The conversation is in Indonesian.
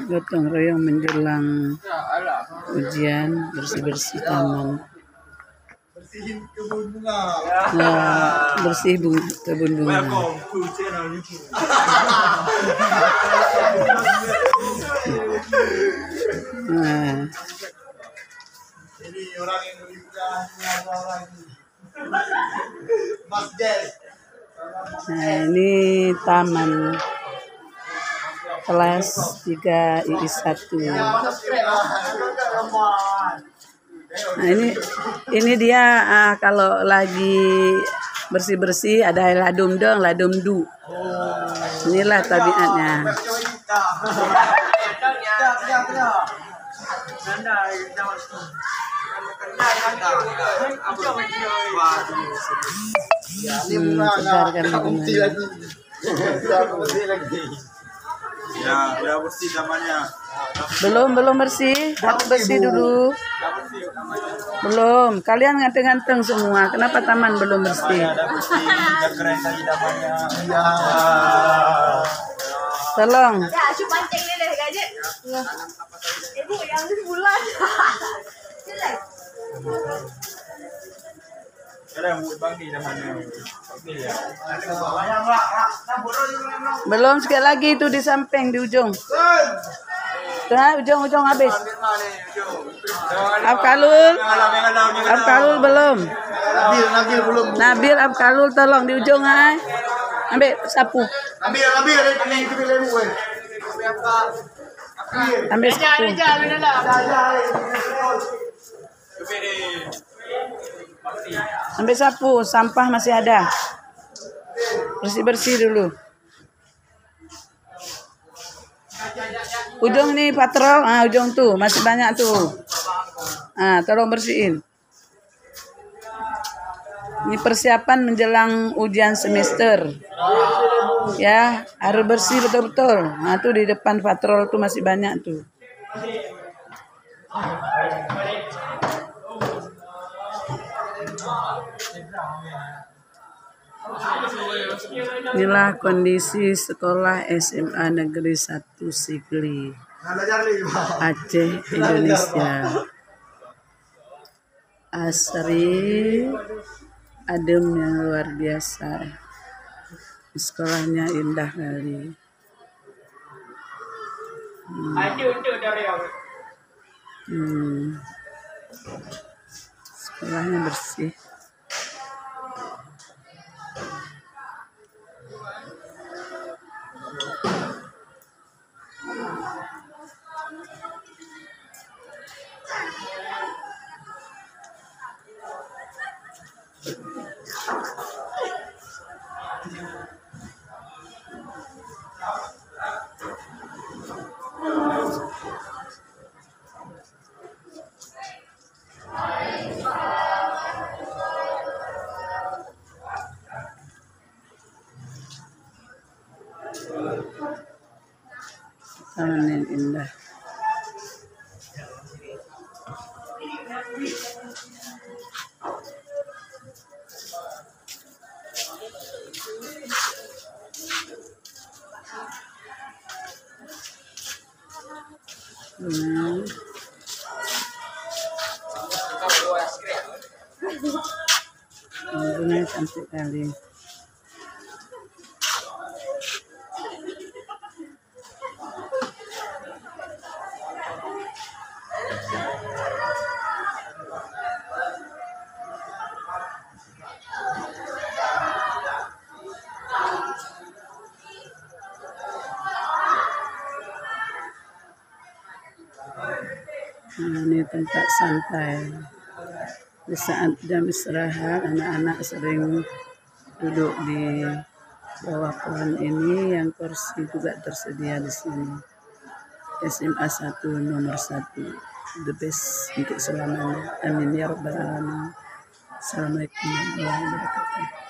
Gotong royong menjelang ujian, bersih-bersih taman. Bersihin kebun bunga. Nah, bersih kebun bunga. Nah, Ini orang yang berliburan lagi. Mas Jess. nah, ini taman kelas 3 II1. Nah, ini dia kalau lagi bersih-bersih ada ladum dong, ladum du. Inilah tabiatnya. Segar kan bagaimana? Ya, udah bersih tamannya. Belum bersih, harus bersih dulu. Belum, kalian nganteng-nganteng semua. Kenapa taman belum bersih? Ada bersih, udah keren lagi tamannya. Iya. Tolong. Ya, asyik pancing ni deh, gaji. Ibu yang sebulan. Sila. Ada buat bang di tamannya. Oke ya. Belum, sekali lagi itu di samping, di ujung. Nah, ujung habis. Abkalul belum. Nabil belum. Nabil, Abkalul tolong di ujung ay. Ambil sapu. Nabil ini pilih gue. Ambil sapu. Ambil sapu, sampah masih ada. Bersih-bersih dulu. Ujung nih patrol, ujung tuh masih banyak tuh. Tolong bersihin. Ini persiapan menjelang ujian semester. Ya, harus bersih betul-betul. Nah, tuh di depan patrol tuh masih banyak tuh. Inilah kondisi sekolah SMA Negeri 1 Sigli, Aceh, Indonesia. Asri, adem yang luar biasa. Sekolahnya indah kali. Sekolahnya bersih. Taman yang indah. Bunganya cantik kali. Nah, ini tempat santai. Di saat jam istirahat, anak-anak sering duduk di bawah pohon ini, yang kursi juga tersedia di sini. SMA 1 nomor 1, the best untuk selamanya. Amin ya rabbal alamin. Assalamualaikum warahmatullahi wabarakatuh.